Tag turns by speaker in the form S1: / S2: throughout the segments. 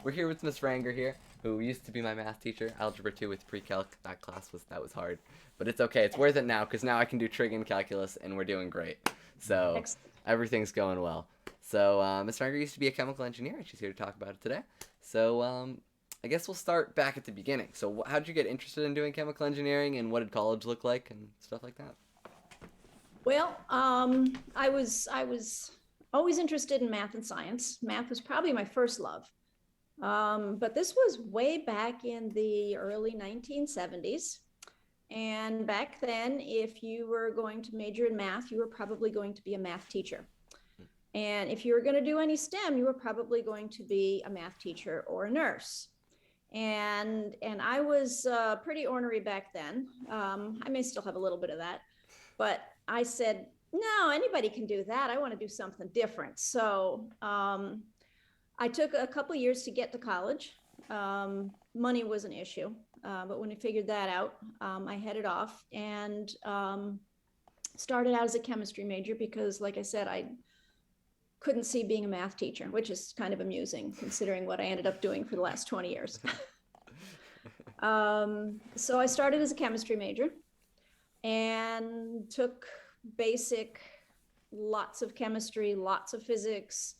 S1: we're here with Miss Ranger here, who used to be my math teacher. Algebra 2 with pre-calc. That was hard. But it's okay. It's worth it now, because now I can do trig and calculus, and we're doing great. So
S2: Excellent.
S1: everything's going well. So Miss Ranger used to be a chemical engineer, and she's here to talk about it today. So I guess we'll start back at the beginning. So how did you get interested in doing chemical engineering, and what did college look like, and stuff like that?
S2: Well, I was always interested in math and science. Math was probably my first love. But this was way back in the early 1970s. And back then, if you were going to major in math, you were probably going to be a math teacher. And if you were going to do any STEM, you were probably going to be a math teacher or a nurse. And I was pretty ornery back then. I may still have a little bit of that, but I said, no, anybody can do that. I want to do something different. So I took a couple years to get to college. Money was an issue, but when I figured that out, I headed off and started out as a chemistry major because, like I said, I couldn't see being a math teacher, which is kind of amusing considering what I ended up doing for the last 20 years. So I started as a chemistry major and took basic, lots of chemistry, lots of physics,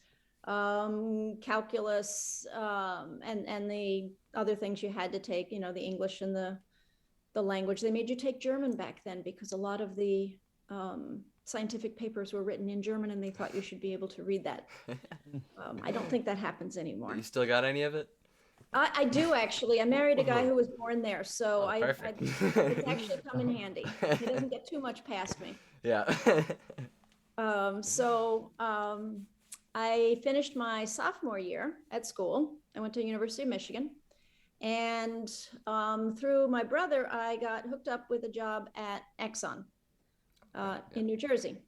S2: calculus, and the other things you had to take, you know, the English and the language. They made you take German back then because a lot of the scientific papers were written in German and they thought you should be able to read that. I don't think that happens anymore.
S1: You still got any of it?
S2: I do actually. I married a guy who was born there, so
S1: Oh, perfect.
S2: it's actually come in handy. He doesn't get too much past me.
S1: Yeah.
S2: So I finished my sophomore year at school. I went to University of Michigan, and through my brother, I got hooked up with a job at Exxon in New Jersey.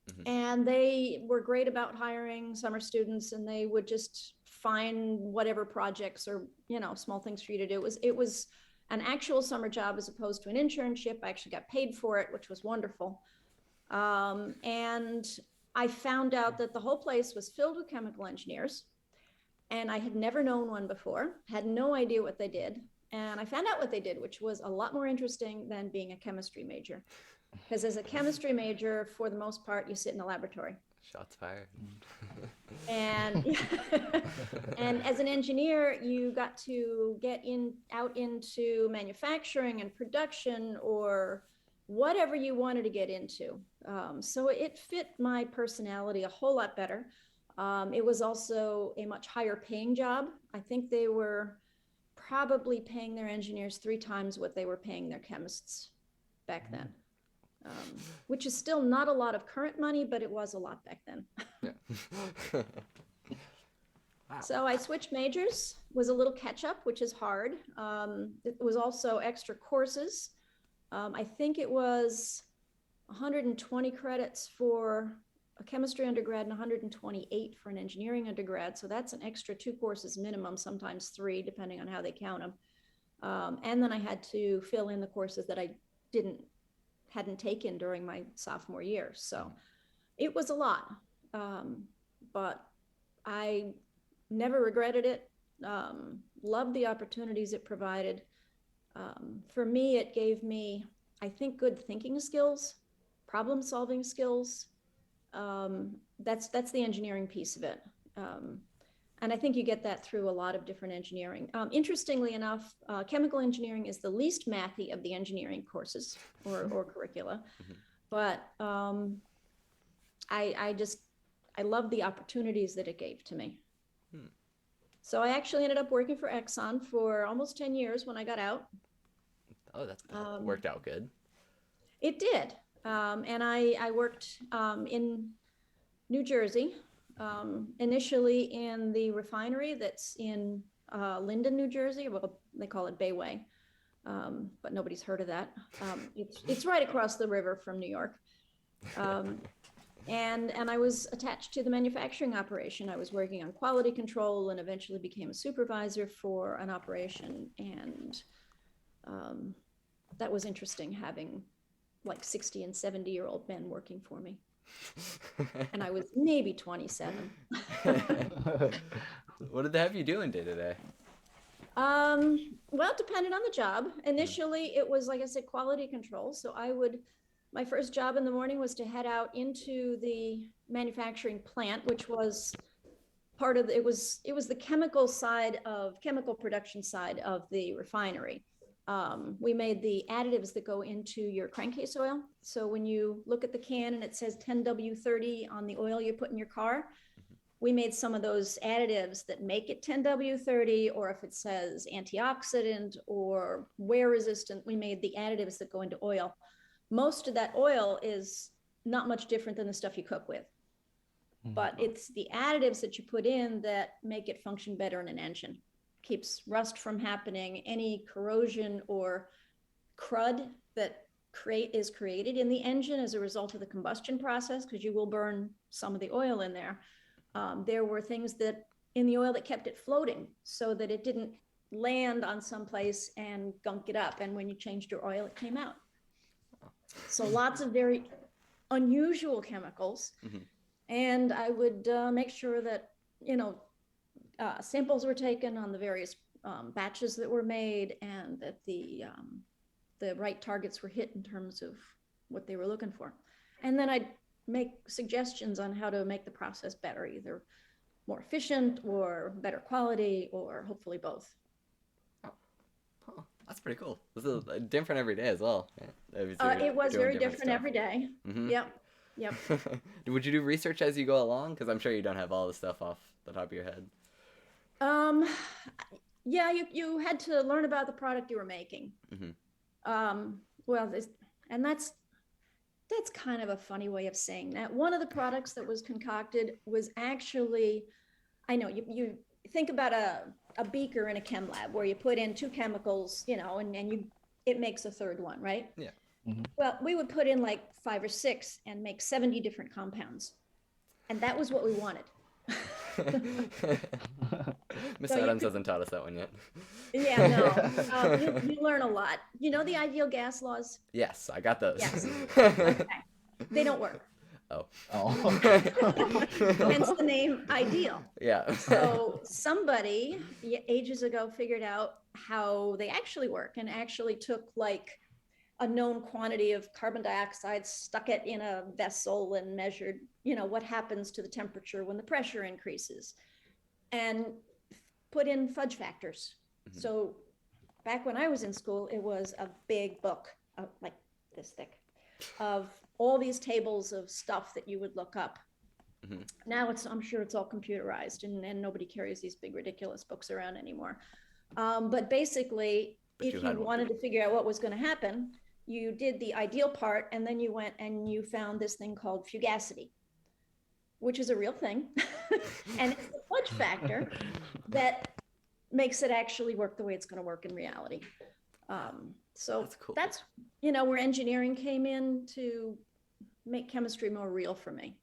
S1: Mhm.
S2: And they were great about hiring summer students, and they would just find whatever projects or, you know, small things for you to do. It was an actual summer job as opposed to an internship. I actually got paid for it, which was wonderful. And I found out that the whole place was filled with chemical engineers, and I had never known one before, had no idea what they did. And I found out what they did, which was a lot more interesting than being a chemistry major. Because as a chemistry major, for the most part, you sit in a laboratory.
S1: Shots fired.
S2: And and as an engineer, you got to get out into manufacturing and production or whatever you wanted to get into. So it fit my personality a whole lot better. It was also a much higher paying job. I think they were probably paying their engineers 3 times what they were paying their chemists back then. Which is still not a lot of current money, but it was a lot back then.
S1: Yeah. Wow.
S2: So I switched majors, was a little catch up, which is hard. It was also extra courses. I think it was 120 credits for a chemistry undergrad and 128 for an engineering undergrad. So that's an extra 2 courses minimum, sometimes 3, depending on how they count them. And then I had to fill in the courses that I hadn't taken during my sophomore year. So it was a lot, but I never regretted it. Loved the opportunities it provided. For me, it gave me, I think, good thinking skills, problem solving skills. That's the engineering piece of it. And I think you get that through a lot of different engineering. Interestingly enough, chemical engineering is the least mathy of the engineering courses or curricula.
S1: Mhm.
S2: But I love the opportunities that it gave to me.
S1: Hmm.
S2: So I actually ended up working for Exxon for almost 10 years when I got out.
S1: Oh, that worked out good.
S2: It did. And I worked in New Jersey, initially in the refinery that's in Linden, New Jersey. Well, they call it Bayway, but nobody's heard of that. It's right across the river from New York. And I was attached to the manufacturing operation. I was working on quality control and eventually became a supervisor for an operation. And that was interesting, having like 60 and 70-year-old men working for me. And I was maybe 27.
S1: What did they have you doing day to day?
S2: Well, it depended on the job. Initially, it was, like I said, quality control. So my first job in the morning was to head out into the manufacturing plant, which was it was the chemical production side of the refinery. We made the additives that go into your crankcase oil. So when you look at the can and it says 10W30 on the oil you put in your car, we made some of those additives that make it 10W30, or if it says antioxidant or wear resistant, we made the additives that go into oil. Most of that oil is not much different than the stuff you cook with, but it's the additives that you put in that make it function better in an engine. Keeps rust from happening, any corrosion or crud that is created in the engine as a result of the combustion process, because you will burn some of the oil in there. There were things that in the oil that kept it floating so that it didn't land on some place and gunk it up. And when you changed your oil, it came out. So lots of very unusual chemicals. And I would make sure that, samples were taken on the various batches that were made, and that the right targets were hit in terms of what they were looking for. And then I'd make suggestions on how to make the process better, either more efficient or better quality, or hopefully both.
S1: Oh, that's pretty cool. This is different every day as well.
S2: It was very different every day. Yep.
S1: Would you do research as you go along? Because I'm sure you don't have all the stuff off the top of your head.
S2: Yeah, you had to learn about the product you were making. And that's kind of a funny way of saying that. One of the products that was concocted was actually, I know you think about a beaker in a chem lab where you put in two chemicals, and it makes a third one, right?
S1: Yeah.
S2: Well, we would put in like 5 or 6 and make 70 different compounds. And that was what we wanted.
S1: Miss Adams hasn't taught us that one yet.
S2: Yeah, no. You learn a lot. You know the ideal gas laws?
S1: Yes, I got those.
S2: Yes. Okay. They don't work.
S1: Oh.
S2: Hence the name ideal.
S1: Yeah.
S2: So somebody ages ago figured out how they actually work, and actually took like a known quantity of carbon dioxide, stuck it in a vessel, and measured, what happens to the temperature when the pressure increases, and put in fudge factors. So back when I was in school, it was a big book, like this thick, of all these tables of stuff that you would look up. Now I'm sure it's all computerized, and nobody carries these big ridiculous books around anymore. But basically, if you wanted to figure out what was going to happen, you did the ideal part, and then you went and you found this thing called fugacity, which is a real thing. And it's the fudge factor that makes it actually work the way it's going to work in reality. So
S1: that's cool.
S2: That's where engineering came in to make chemistry more real for me.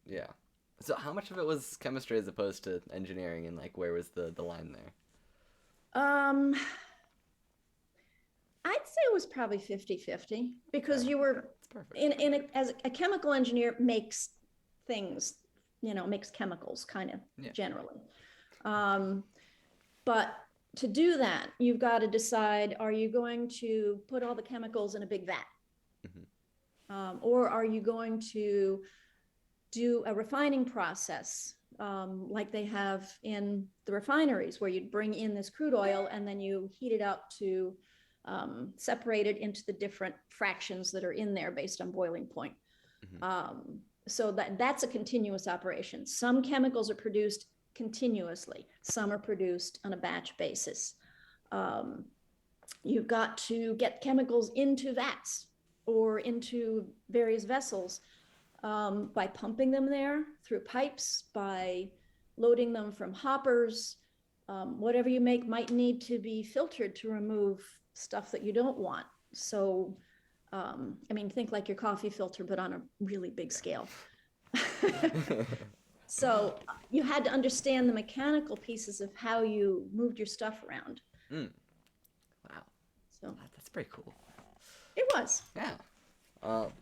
S1: Yeah. So how much of it was chemistry as opposed to engineering, and like where was the line there?
S2: I'd say it was probably 50-50, because you were as a chemical engineer makes things, makes chemicals kind of generally. But to do that, you've got to decide, are you going to put all the chemicals in a big vat? Or are you going to do a refining process like they have in the refineries, where you'd bring in this crude oil and then you heat it up to separate it into the different fractions that are in there based on boiling point. So that's a continuous operation. Some chemicals are produced continuously. Some are produced on a batch basis. You've got to get chemicals into vats or into various vessels by pumping them there through pipes, by loading them from hoppers. Whatever you make might need to be filtered to remove stuff that you don't want. So, think like your coffee filter, but on a really big scale. So you had to understand the mechanical pieces of how you moved your stuff around.
S1: Wow. So that's pretty cool.
S2: It was.
S1: Yeah.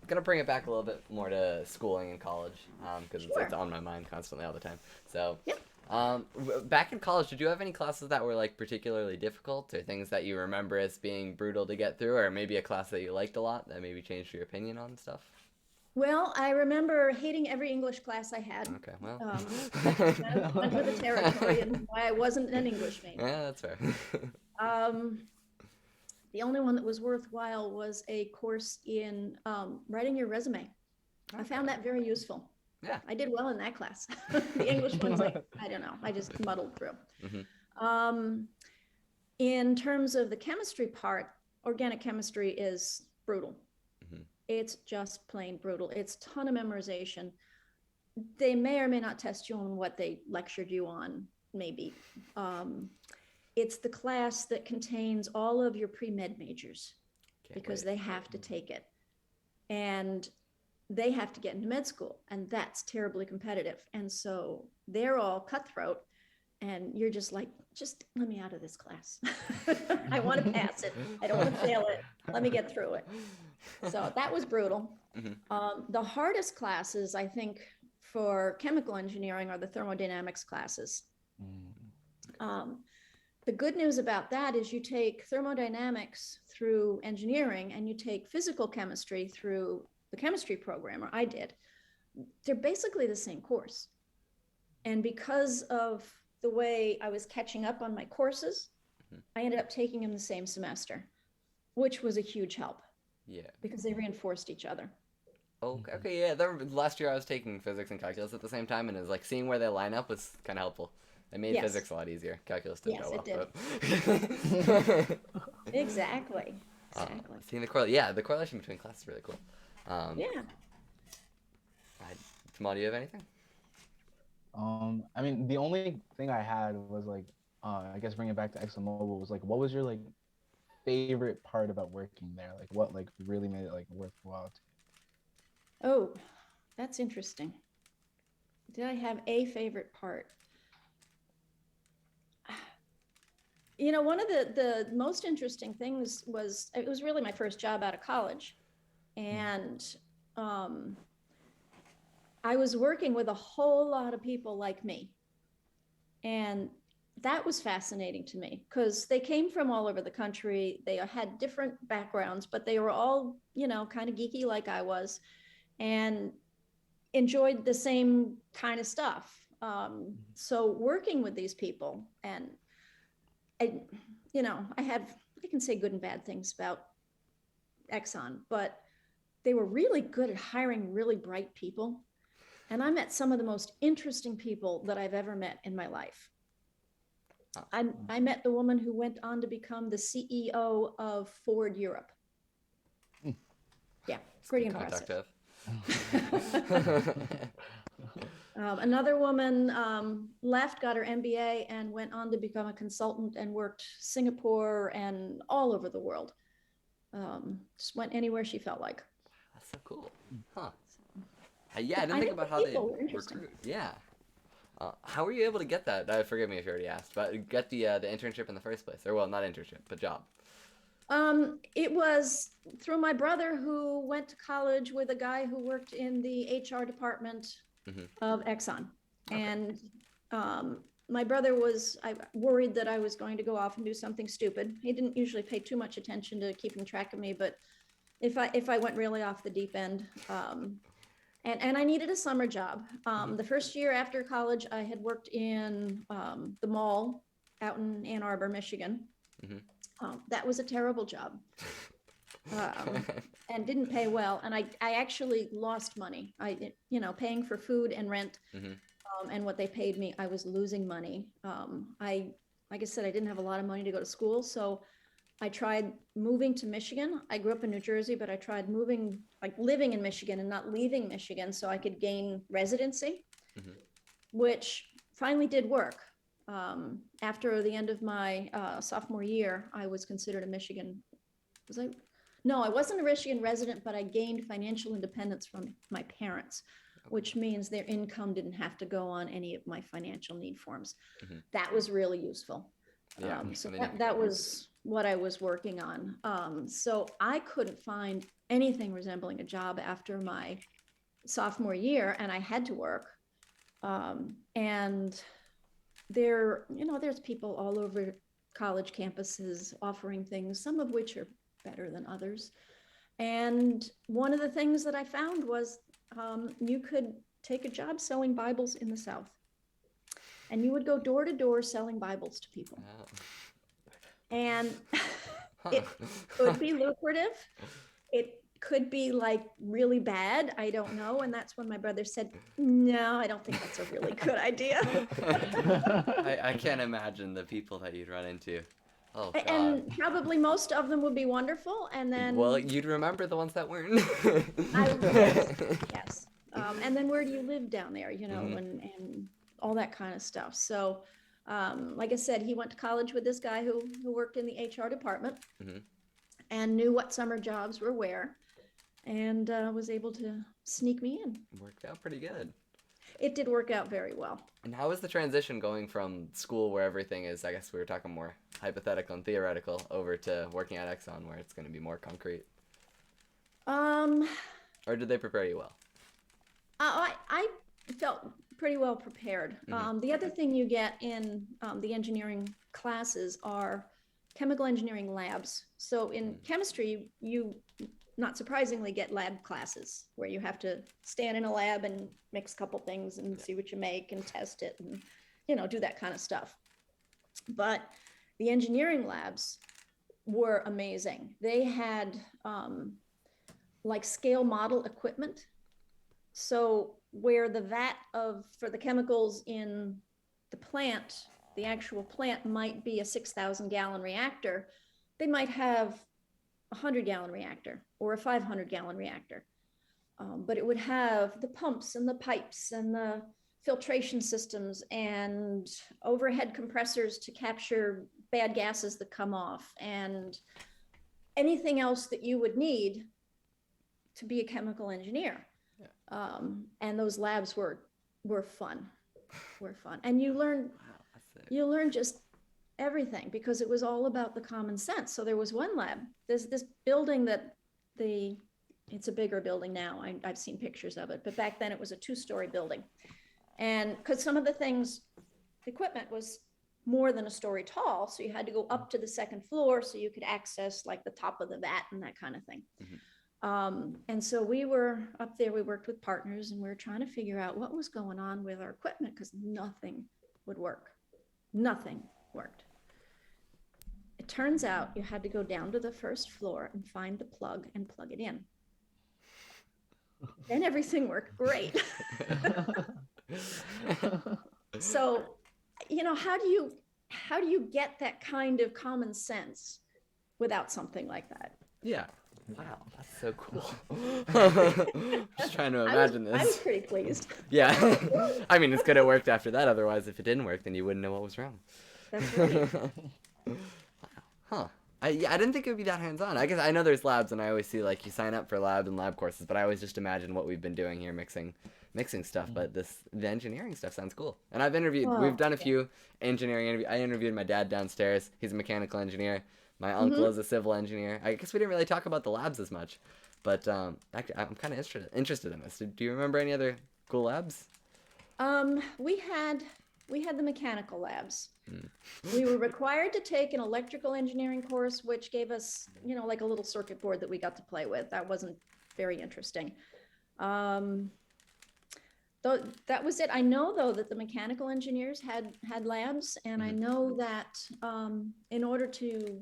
S1: Gonna bring it back a little bit more to schooling and college, because it's on my mind constantly all the time. So, Back in college, did you have any classes that were like particularly difficult, or things that you remember as being brutal to get through, or maybe a class that you liked a lot that maybe changed your opinion on stuff?
S2: Well, I remember hating every English class I had.
S1: Okay, well.
S2: That kind of went with the territory and why I wasn't an English major.
S1: Yeah, that's fair.
S2: Um, the only one that was worthwhile was a course in writing your resume. I found that very useful.
S1: Yeah.
S2: I did well in that class. The English one's like, I don't know, I just muddled through. In terms of the chemistry part, organic chemistry is brutal. It's just plain brutal. It's a ton of memorization. They may or may not test you on what they lectured you on, maybe. It's the class that contains all of your pre-med majors because they have to take it. And they have to get into med school, and that's terribly competitive. And so they're all cutthroat, and you're just like, just let me out of this class. I want to pass it. I don't want to fail it. Let me get through it. So that was brutal. The hardest classes, I think, for chemical engineering are the thermodynamics classes. The good news about that is you take thermodynamics through engineering and you take physical chemistry through the chemistry program, or I did. They're basically the same course. And because of the way I was catching up on my courses, I ended up taking them the same semester, which was a huge help.
S1: Yeah.
S2: Because they reinforced each other.
S1: Okay, yeah. Last year I was taking physics and calculus at the same time, and it was like seeing where they line up was kind of helpful. It made physics a lot easier. Calculus didn't go well.
S2: Did. Exactly.
S1: Seeing the correlation between classes is really cool. Jamal, do you have anything?
S3: I mean, the only thing I had was like, I guess bringing it back to ExxonMobil was like, what was your like favorite part about working there? Like, what like really made it like worthwhile to you?
S2: Oh, that's interesting. Did I have a favorite part? You know, one of the most interesting things was, it was really my first job out of college. And I was working with a whole lot of people like me. And that was fascinating to me because they came from all over the country. They had different backgrounds, but they were all, you know, kind of geeky like I was and enjoyed the same kind of stuff. So working with these people, and I can say good and bad things about Exxon, but they were really good at hiring really bright people. And I met some of the most interesting people that I've ever met in my life. I met the woman who went on to become the CEO of Ford Europe. Yeah, pretty impressive. Another woman left, got her MBA, and went on to become a consultant and worked Singapore and all over the world. Just went anywhere she felt like.
S1: That's so cool. Huh. Yeah, I didn't think about how they recruit. Yeah. How were you able to get that? Forgive me if you already asked, but get the internship in the first place. Or, well, not internship, but job.
S2: It was through my brother, who went to college with a guy who worked in the HR department of Exxon. Okay. And my brother was worried that I was going to go off and do something stupid. He didn't usually pay too much attention to keeping track of me, but if I went really off the deep end, and I needed a summer job. The first year after college, I had worked in the mall out in Ann Arbor, Michigan. That was a terrible job and didn't pay well. And I actually lost money. Paying for food and rent and what they paid me, I was losing money. Like I said, I didn't have a lot of money to go to school. So I tried moving to Michigan. I grew up in New Jersey, but I tried living in Michigan and not leaving Michigan so I could gain residency, which finally did work. After the end of my sophomore year, I was considered a Michigan. No, I wasn't a Michigan resident, but I gained financial independence from my parents, which means their income didn't have to go on any of my financial need forms. That was really useful.
S1: Yeah,
S2: so that was what I was working on. So I couldn't find anything resembling a job after my sophomore year, and I had to work. And there's people all over college campuses offering things, some of which are better than others. And one of the things that I found was you could take a job selling Bibles in the South, and you would go door to door selling Bibles to people.
S1: Oh.
S2: And
S1: Huh.
S2: it could be lucrative. It could be like really bad. I don't know. And that's when my brother said, no, I don't think that's a really good idea.
S1: I can't imagine the people that you'd run into. Oh, God.
S2: And probably most of them would be wonderful. And then,
S1: Well, you'd remember the ones that weren't.
S2: yes. And then where do you live down there, and all that kind of stuff. So, like I said, he went to college with this guy who worked in the HR department and knew what summer jobs were where, and was able to sneak me in.
S1: Worked out pretty good.
S2: It did work out very well.
S1: And how was the transition going from school where everything is, I guess we were talking more hypothetical and theoretical, over to working at Exxon where it's going to be more concrete? Or did they prepare you well?
S2: I felt pretty well prepared. The other thing you get in the engineering classes are chemical engineering labs. So in chemistry, you, not surprisingly, get lab classes where you have to stand in a lab and mix a couple things and see what you make and test it and, do that kind of stuff. But the engineering labs were amazing. They had like scale model equipment. So where the vat for the chemicals in the plant, the actual plant might be a 6,000 gallon reactor, they might have a 100-gallon reactor or a 500-gallon reactor. But it would have the pumps and the pipes and the filtration systems and overhead compressors to capture bad gases that come off and anything else that you would need to be a chemical engineer. And those labs were fun. And you learn just everything because it was all about the common sense. So there was one lab. There's this building that it's a bigger building now. I've seen pictures of it, but back then it was a 2-story building. And because some of the equipment was more than a story tall, so you had to go up to the second floor so you could access like the top of the vat and that kind of thing. And so we were up there, we worked with partners and we were trying to figure out what was going on with our equipment because nothing would work. Nothing worked. It turns out you had to go down to the first floor and find the plug and plug it in. Then everything worked great. So, how do you get that kind of common sense without something like that?
S1: Yeah. Wow, that's so cool. Just trying to imagine this.
S2: I was pretty pleased.
S1: Yeah. I mean, it's good it worked after that. Otherwise, if it didn't work, then you wouldn't know what was wrong.
S2: That's right.
S1: Wow. Huh. I didn't think it would be that hands-on. I guess I know there's labs, and I always see, like, you sign up for labs and lab courses, but I always just imagine what we've been doing here, mixing stuff. But the engineering stuff sounds cool. And we've done a few engineering interviews. I interviewed my dad downstairs. He's a mechanical engineer. My uncle is a civil engineer. I guess we didn't really talk about the labs as much, but actually, I'm kind of interested in this. Do you remember any other cool labs?
S2: We had the mechanical labs. We were required to take an electrical engineering course, which gave us, like a little circuit board that we got to play with. That wasn't very interesting. Though that was it. I know though that the mechanical engineers had labs, and I know that in order to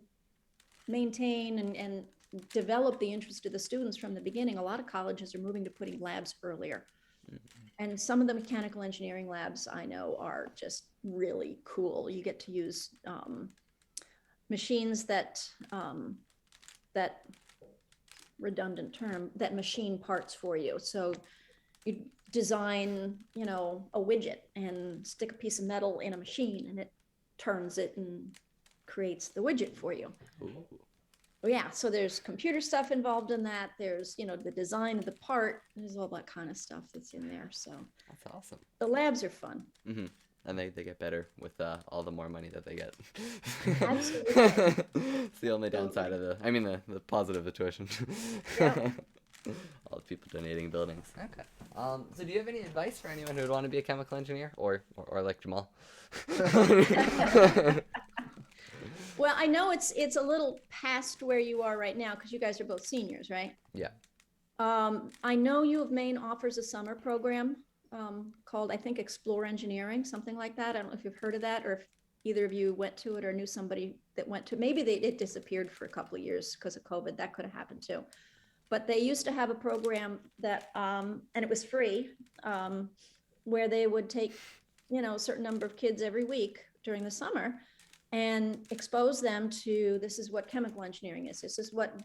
S2: maintain and develop the interest of the students from the beginning, a lot of colleges are moving to putting labs earlier. And some of the mechanical engineering labs I know are just really cool. You get to use machines that redundant term, that machine parts for you. So you design, a widget and stick a piece of metal in a machine and it turns it and creates the widget for you.
S1: Ooh.
S2: Well, yeah, so there's computer stuff involved in that. There's, the design of the part. There's all that kind of stuff that's in there. So
S1: That's awesome.
S2: the labs are fun.
S1: Mm-hmm. And they get better with all the more money that they get.
S2: Absolutely.
S1: It's the only downside of the positive of tuition.
S2: Yeah.
S1: All the people donating buildings. Okay. So do you have any advice for anyone who would want to be a chemical engineer or like Jamal?
S2: Well, I know it's a little past where you are right now because you guys are both seniors, right?
S1: Yeah.
S2: I know U of Maine offers a summer program called, I think, Explore Engineering, something like that. I don't know if you've heard of that or if either of you went to it or knew somebody that went to. Maybe it disappeared for a couple of years because of COVID. That could have happened too. But they used to have a program that, and it was free, where they would take, a certain number of kids every week during the summer and expose them to, this is what chemical engineering is, this is what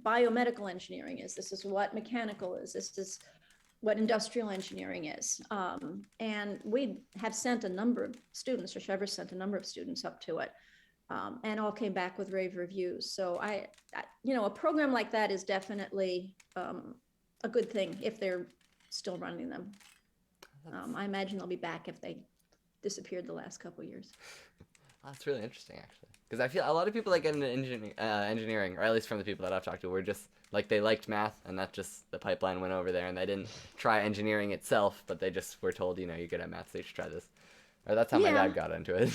S2: biomedical engineering is, this is what mechanical is, this is what industrial engineering is. And we have sent a number of students, or Trevor sent a number of students up to it, and all came back with rave reviews. So a program like that is definitely a good thing if they're still running them. I imagine they'll be back if they disappeared the last couple of years.
S1: That's really interesting, actually, because I feel a lot of people that get into engineering, or at least from the people that I've talked to, were just like they liked math, and that just the pipeline went over there, and they didn't try engineering itself, but they just were told, you're good at math, so you should try this. Or that's how my dad got into it.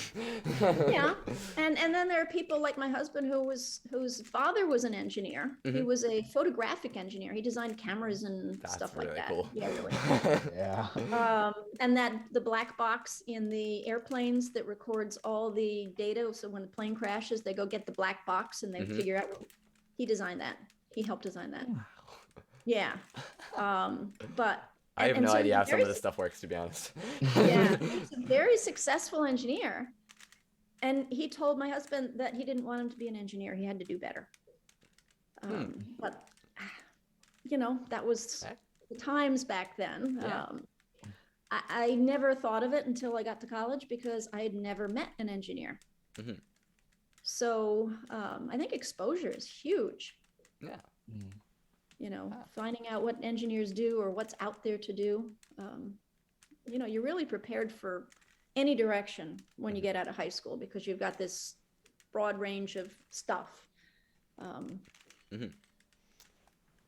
S2: Yeah, and then there are people like my husband whose father was an engineer. Mm-hmm. He was a photographic engineer. He designed cameras and stuff like that.
S1: Cool.
S2: Yeah, really.
S3: Yeah.
S2: And the black box in the airplanes that records all the data. So when the plane crashes, they go get the black box and they figure out. He designed that. He helped design that. Wow. Yeah, but.
S1: I have no idea how some of this stuff works, to be honest.
S2: Yeah, he's a very successful engineer. And he told my husband that he didn't want him to be an engineer. He had to do better. But, that was the times back then. Yeah. I never thought of it until I got to college because I had never met an engineer. Mm-hmm. So I think exposure is huge.
S1: Yeah. Mm.
S2: Finding out what engineers do or what's out there to do. You're really prepared for any direction when you get out of high school because you've got this broad range of stuff.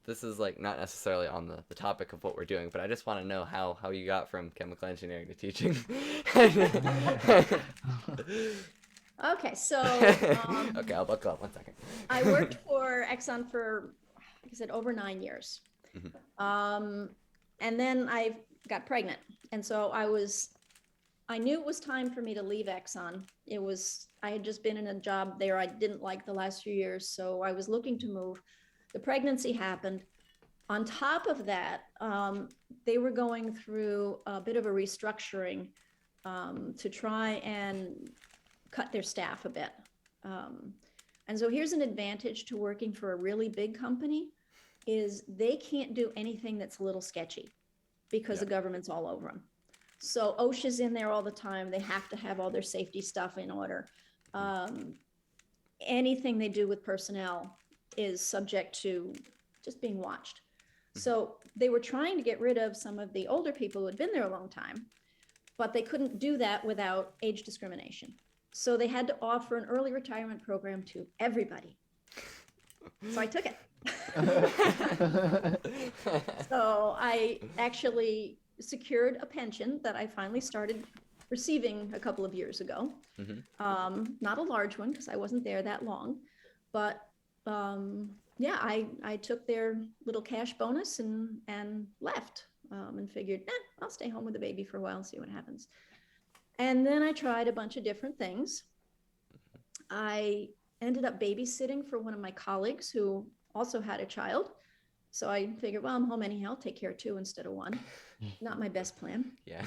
S1: This is not necessarily on the topic of what we're doing, but I just want to know how you got from chemical engineering to teaching.
S2: Okay, so...
S1: okay, I'll buckle up 1 second.
S2: I worked for Exxon for, like I said, over 9 years. Mm-hmm. And then I got pregnant. And so I knew it was time for me to leave Exxon. I had just been in a job there I didn't like the last few years. So I was looking to move. The pregnancy happened. On top of that, they were going through a bit of a restructuring to try and cut their staff a bit. And so here's an advantage to working for a really big company is they can't do anything that's a little sketchy because the government's all over them. So OSHA's in there all the time. They have to have all their safety stuff in order. Anything they do with personnel is subject to just being watched. So they were trying to get rid of some of the older people who had been there a long time, but they couldn't do that without age discrimination. So they had to offer an early retirement program to everybody. So I took it. So I actually secured a pension that I finally started receiving a couple of years ago. Mm-hmm. Not a large one because I wasn't there that long, but I took their little cash bonus and left and figured, I'll stay home with the baby for a while and see what happens. And then I tried a bunch of different things. I ended up babysitting for one of my colleagues who also had a child. So I figured, well, I'm home anyhow, I'll take care of two instead of one. Not my best plan.
S1: Yeah.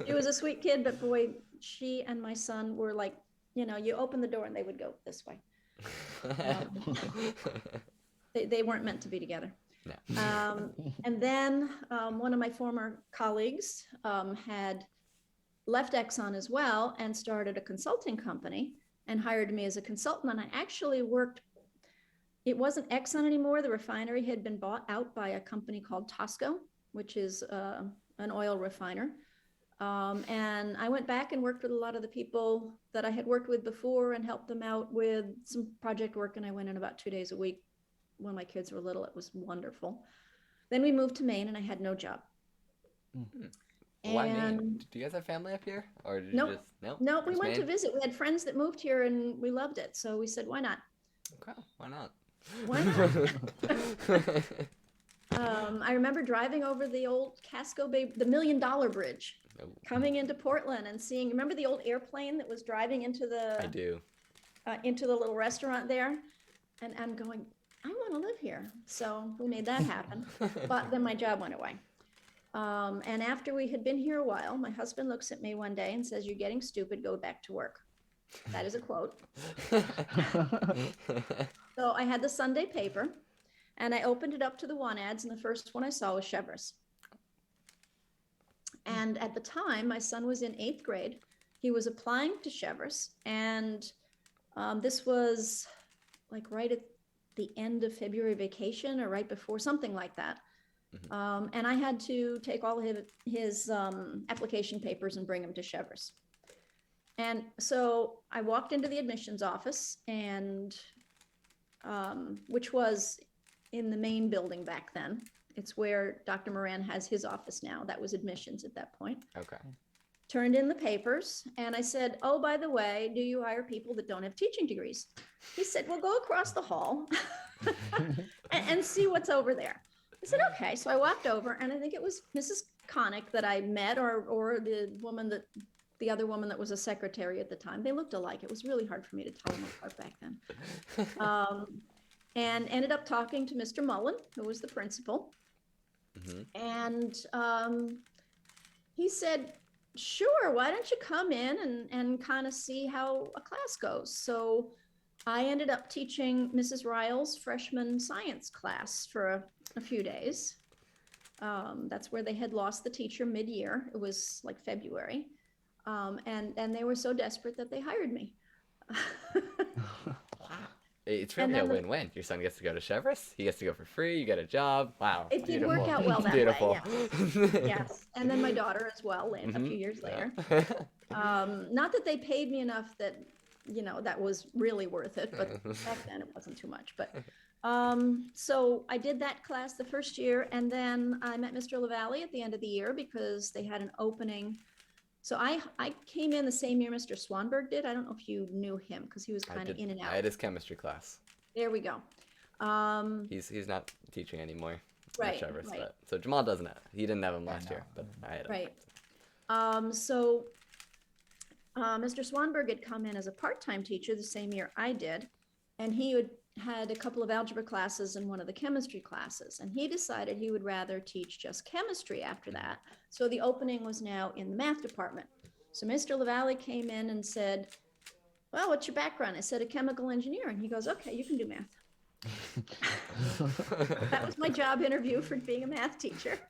S2: She was a sweet kid, but boy, she and my son were like, you open the door and they would go this way. They weren't meant to be together. No. And then one of my former colleagues had left Exxon as well and started a consulting company and hired me as a consultant. And I actually worked, it wasn't Exxon anymore. The refinery had been bought out by a company called Tosco, which is an oil refiner. And I went back and worked with a lot of the people that I had worked with before and helped them out with some project work. And I went in about 2 days a week when my kids were little. It was wonderful. Then we moved to Maine, and I had no job.
S1: Why Maine?
S2: And
S1: Do you guys have family up here, or did
S2: nope,
S1: you just no?
S2: nope, we
S1: Just
S2: went to
S1: Maine?
S2: visit. We had friends that moved here, and we loved it. So we said, why not?
S1: Okay, why not?
S2: Why not? I remember driving over the old Casco Bay, the $1 Million Bridge,
S1: Oh,
S2: coming into Portland and seeing. Remember the old airplane that was driving into
S1: I do.
S2: the little restaurant there, and I'm going, I want to live here. So we made that happen. But then my job went away. And after we had been here a while, my husband looks at me one day and says, "You're getting stupid. Go back to work." That is a quote. So I had the Sunday paper, and I opened it up to the want ads, and the first one I saw was Chevrolet's. And at the time, my son was in 8th grade. He was applying to Chevrolet's, and this was like right at the end of February vacation or right before, something like that. And I had to take all of his application papers and bring them to Chevrolet's. And so I walked into the admissions office, and which was in the main building back then. It's where Dr. Moran has his office now. That was admissions at that point.
S1: Okay.
S2: Turned in the papers, and I said, "Oh, by the way, do you hire people that don't have teaching degrees?" He said, "Well, go across the hall and see what's over there." I said, "Okay." So I walked over, and I think it was Mrs. Connick that I met, or the other woman that was a secretary at the time. They looked alike. It was really hard for me to tell them apart back then. And ended up talking to Mr. Mullen, who was the principal. And he said, "Sure, why don't you come in and kind of see how a class goes?" So I ended up teaching Mrs. Ryle's freshman science class for a few days. That's where they had lost the teacher mid-year. It was like February. And they were so desperate that they hired me.
S1: It's really a win-win. Your son gets to go to Chevrolet's. He gets to go for free. You get a job. Wow.
S2: It did
S1: beautiful.
S2: work out well that
S1: Beautiful.
S2: way. Yes. Yes. And then my daughter as well, a few years later. Not that they paid me enough that, that was really worth it, but back then it wasn't too much. But so I did that class the first year, and then I met Mr. LaValle at the end of the year because they had an opening. So I came in the same year Mr. Swanberg did. I don't know if you knew him because he was kind of in and out.
S1: I had his chemistry class.
S2: There we go.
S1: He's not teaching anymore.
S2: Right,
S1: at Chevrolet's,
S2: right.
S1: But, so Jamal doesn't have. He didn't have him last year, but I had him.
S2: Right. So Mr. Swanberg had come in as a part-time teacher the same year I did, and he had a couple of algebra classes and one of the chemistry classes, and he decided he would rather teach just chemistry after that. So the opening was now in the math department. So Mr. LaValle came in and said, "Well, what's your background?" I said, "A chemical engineer." And he goes, "Okay, you can do math." That was my job interview for being a math teacher.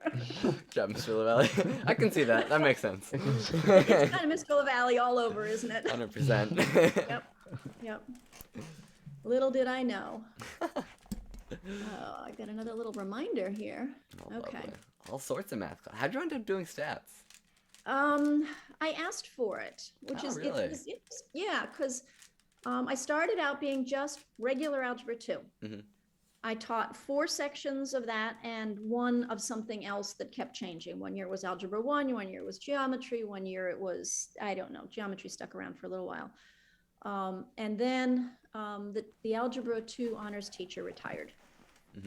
S1: Good job, Mr. LaValle. I can see that. That makes sense.
S2: It's kind of Mr. LaValle all over, isn't it?
S1: 100%.
S2: Yep. Little did I know. Oh, I got another little reminder here.
S1: Oh,
S2: Okay.
S1: lovely. All sorts of math class. How'd you end up doing stats?
S2: I asked for it, which
S1: Oh,
S2: is
S1: really?
S2: yeah, because I started out being just regular algebra 2. I taught 4 sections of that and one of something else that kept changing. One year it was algebra 1, one year it was geometry, one year it was, I don't know, geometry stuck around for a little while. And then the algebra 2 honors teacher retired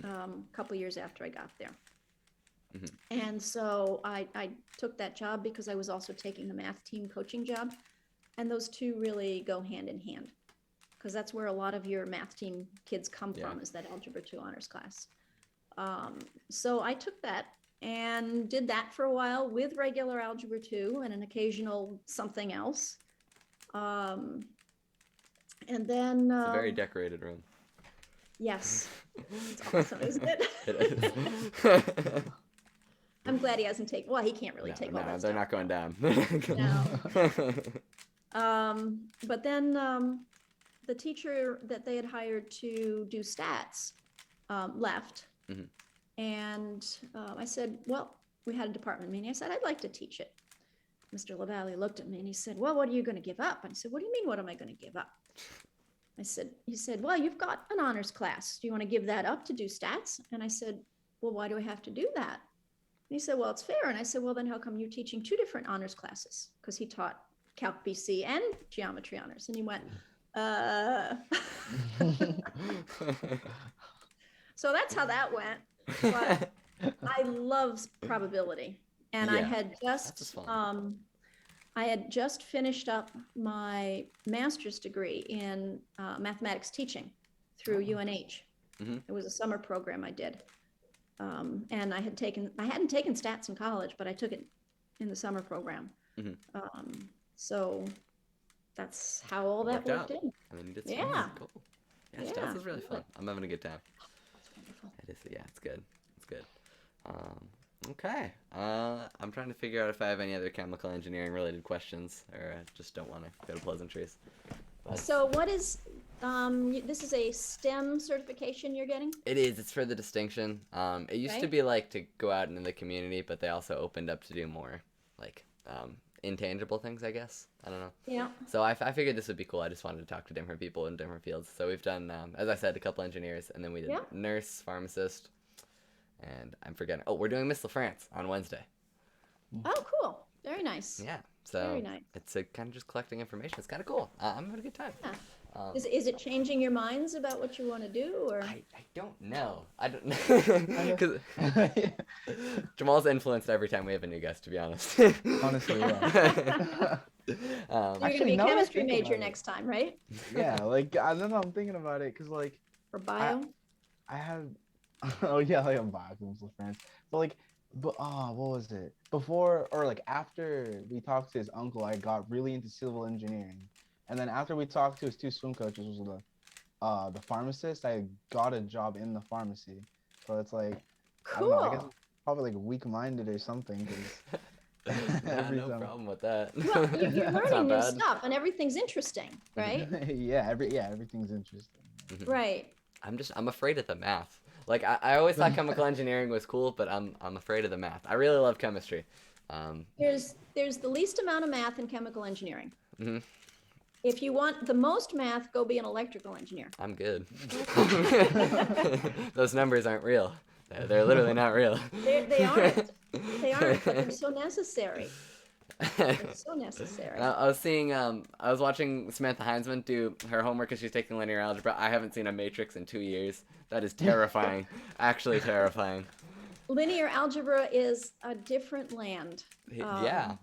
S2: a couple years after I got there. And so I took that job because I was also taking the math team coaching job. And those two really go hand in hand because that's where a lot of your math team kids come from, is that algebra 2 honors class. So I took that and did that for a while with regular algebra 2 and an occasional something else. And then
S1: It's a very decorated room.
S2: yes, it's awesome, isn't it?
S1: It is.
S2: I'm glad he hasn't taken. Well, he can't really take all
S1: No,
S2: that
S1: they're
S2: stuff.
S1: not going down.
S2: No. But then the teacher that they had hired to do stats left, and I said, "Well, we had a department meeting." I said, "I'd like to teach it." Mr. LaValle looked at me and he said, "Well, what are you going to give up?" And I said, "What do you mean? What am I going to give up?" He said, well, you've got an honors class. Do you want to give that up to do stats? And I said, well, why do I have to do that? And he said, well, it's fair. And I said, well, then how come you're teaching two different honors classes? Because he taught Calc BC and Geometry honors. And he went, So that's how that went. But I love probability. And
S1: Yeah,
S2: I had just finished up my master's degree in mathematics teaching through UNH.
S1: Mm-hmm.
S2: It was a summer program I did. And I hadn't taken stats in college, but I took it in the summer program.
S1: Mm-hmm.
S2: So that's how all that worked in.
S1: I mean, you did
S2: Yeah.
S1: Cool. Yeah, stats is really fun. I'm having a good time.
S2: It's wonderful.
S1: It is. Yeah, it's good. It's good. Okay. I'm trying to figure out if I have any other chemical engineering related questions, or I just don't want to go to pleasantries. But
S2: So what is, this is a STEM certification you're getting?
S1: it is. It's for the distinction. It used to
S2: Okay.
S1: be like to go out into the community, but they also opened up to do more like intangible things, I guess. I don't know.
S2: Yeah.
S1: So I figured this would be cool. I just wanted to talk to different people in different fields. So we've done, as I said, a couple engineers, and then we did
S2: Yeah.
S1: nurse, pharmacist, and I'm forgetting. Oh, we're doing Miss LaFrance on Wednesday.
S2: Oh, cool. Very nice.
S1: Yeah. So
S2: Very nice.
S1: it's kind of just collecting information. It's kind of cool. I'm having a good time.
S2: Yeah.
S1: Um,
S2: Is it changing your minds about what you want to do, or?
S1: I don't know. I don't know. 'Cause Jamal's influenced every time we have a new guest, to be honest.
S3: Honestly, yeah.
S2: You're going to
S3: Actually,
S2: be a
S3: now that I
S2: chemistry
S3: think
S2: major
S3: about it-
S2: next time, right?
S3: Yeah, like I don't know. I'm thinking about it because like
S2: Or bio?
S3: I have, oh yeah, like I'm back with friends. But like, what was it? Before or like after we talked to his uncle, I got really into civil engineering, and then after we talked to his two swim coaches, which was the pharmacist, I got a job in the pharmacy. So it's like, I don't know. I guess
S2: Cool.
S3: I'm probably like weak-minded or something. 'Cause every
S1: no
S3: time-
S1: problem with that.
S2: Well, you're
S1: It's
S2: learning
S1: not
S2: new
S1: bad.
S2: stuff, and everything's interesting, right?
S3: yeah, everything's interesting.
S2: Right.
S1: I'm afraid of the math. Like I always thought chemical engineering was cool, but I'm afraid of the math. I really love chemistry.
S2: There's the least amount of math in chemical engineering.
S1: Mhm.
S2: If you want the most math, go be an electrical engineer.
S1: I'm good. Those numbers aren't real. They're literally not real.
S2: They aren't. They aren't, but they're so necessary. They're so necessary.
S1: I was seeing, I was watching Samantha Heinzman do her homework because she's taking linear algebra. I haven't seen a matrix in 2 years. That is terrifying. Actually terrifying.
S2: Linear algebra is a different land.
S1: Yeah.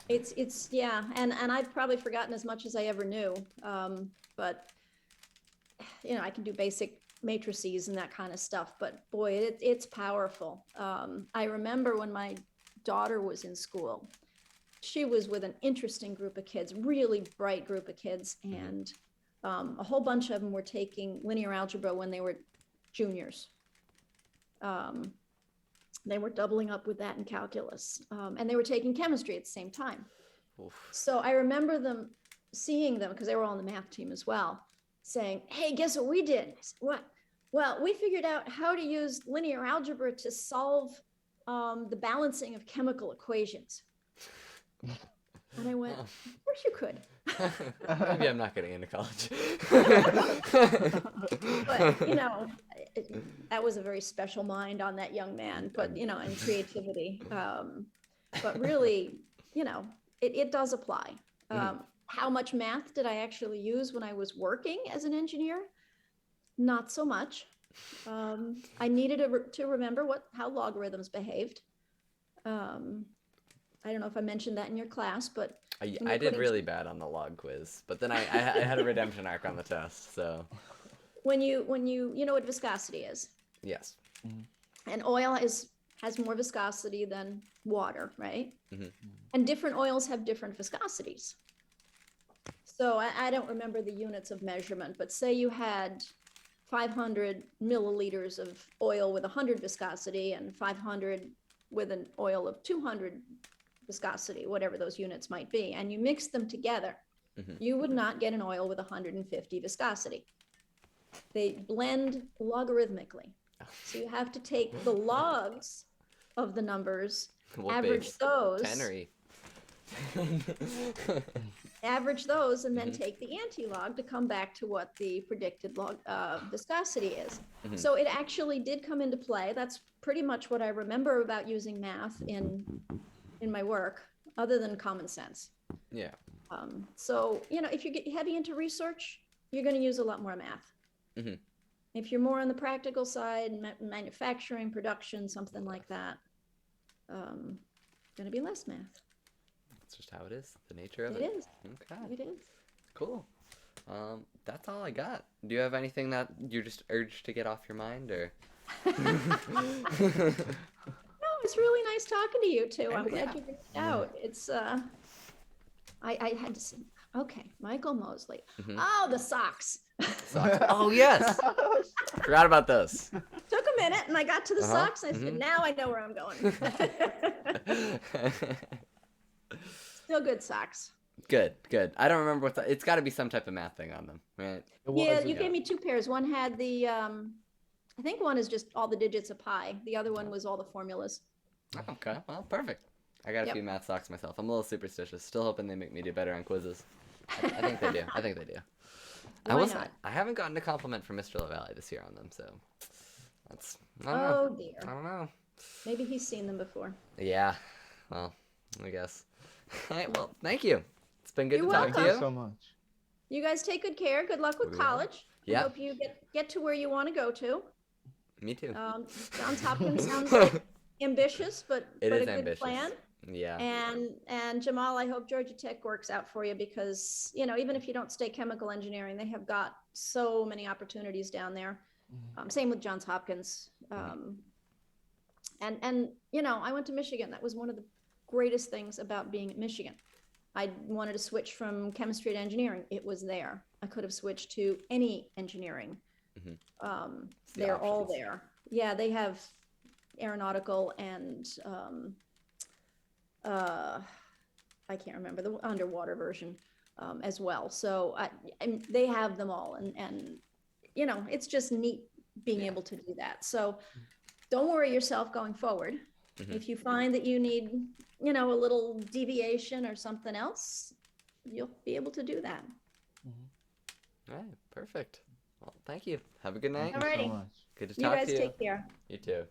S2: It's yeah, and I've probably forgotten as much as I ever knew. But you know, I can do basic matrices and that kind of stuff. But boy, it's powerful. I remember when my daughter was in school, she was with an interesting group of kids, really bright group of kids, and a whole bunch of them were taking linear algebra when they were juniors. They were doubling up with that in calculus, and they were taking chemistry at the same time.
S1: Oof.
S2: So I remember them seeing them, because they were on the math team as well, saying, hey, guess what we did? I said, what? Well, we figured out how to use linear algebra to solve the balancing of chemical equations. And I went,
S1: Oh.
S2: of course you could.
S1: Maybe I'm not getting into college.
S2: But, you know, that was a very special mind on that young man, but, you know, and creativity. But really, you know, it does apply. How much math did I actually use when I was working as an engineer? Not so much. I needed to remember how logarithms behaved. I don't know if I mentioned that in your class, but
S1: I did really bad on the log quiz, but then I had a redemption arc on the test, so
S2: when you know what viscosity is,
S1: yes.
S2: and oil has more viscosity than water, right?
S1: Mhm.
S2: And different oils have different viscosities. So I don't remember the units of measurement, but say you had 500 milliliters of oil with 100 viscosity and 500 with an oil of 200 viscosity, whatever those units might be, and you mix them together, you would not get an oil with 150 viscosity. They blend logarithmically. So you have to take the logs of the numbers,
S1: What
S2: average
S1: base?
S2: those.
S1: Tenery.
S2: average those, and then
S1: Mhm.
S2: take the anti-log to come back to what the predicted log viscosity is.
S1: Mhm.
S2: So it actually did come into play. That's pretty much what I remember about using math in my work, other than common sense.
S1: Yeah.
S2: So, if you get heavy into research, you're going to use a lot more math.
S1: Mhm.
S2: If you're more on the practical side, manufacturing, production, something like that, going to be less math.
S1: That's just how it is. The nature of
S2: It
S1: it.
S2: is.
S1: Okay.
S2: It is.
S1: Cool. That's all I got. Do you have anything that you're just urged to get off your mind, or?
S2: No, it's really nice talking to you too. I'm
S1: Yeah.
S2: glad you reached out. It's I had to say, okay, Michael Mosley.
S1: Mhm.
S2: Oh, the socks.
S1: Socks. Oh yes. Forgot about those.
S2: Took a minute, and I got to the
S1: Uh-huh.
S2: socks. And I said, now I know where I'm going. Still good socks.
S1: Good. I don't remember what it's got to be some type of math thing on them, right?
S2: Yeah, you gave me two pairs. One had the I think one is just all the digits of pi. The other one was all the formulas.
S1: Okay, well, perfect. I got a
S2: Yep.
S1: few math socks myself. I'm a little superstitious. Still hoping they make me do better on quizzes. I think they do. I think they do.
S2: Why not?
S1: I haven't gotten a compliment from Mr. LaValle this year on them, so that's. I don't know.
S2: Oh dear.
S1: I don't know.
S2: Maybe he's seen them before.
S1: Yeah. Well, I guess. All right. Well, thank you. It's been good
S2: You're
S1: to talk
S3: Thank
S1: to
S3: you
S1: you.
S3: so much.
S2: You guys take good care. Good luck with
S1: We will.
S2: college.
S1: Yeah.
S2: I hope you get to where you want to go to.
S1: Me too.
S2: Johns Hopkins sounds like ambitious, but
S1: It is
S2: a good
S1: ambitious.
S2: plan.
S1: Yeah.
S2: And Jamal, I hope Georgia Tech works out for you, because even if you don't stay chemical engineering, they have got so many opportunities down there. Same with Johns Hopkins. And I went to Michigan. That was one of the greatest things about being at Michigan. I wanted to switch from chemistry to engineering. It was there. I could have switched to any engineering. They're all
S1: options.
S2: there. Yeah, they have aeronautical and I can't remember the underwater version as well. So they have them all, and it's just neat being able to do that. So don't worry yourself going forward. If you find that you need a little deviation or something else, you'll be able to do that.
S1: All right. Perfect. Well, thank you. Have a good night.
S3: Thank you so
S2: Alrighty.
S3: much.
S1: Good to
S2: You
S1: talk
S2: guys
S1: to you.
S2: take care.
S1: You too.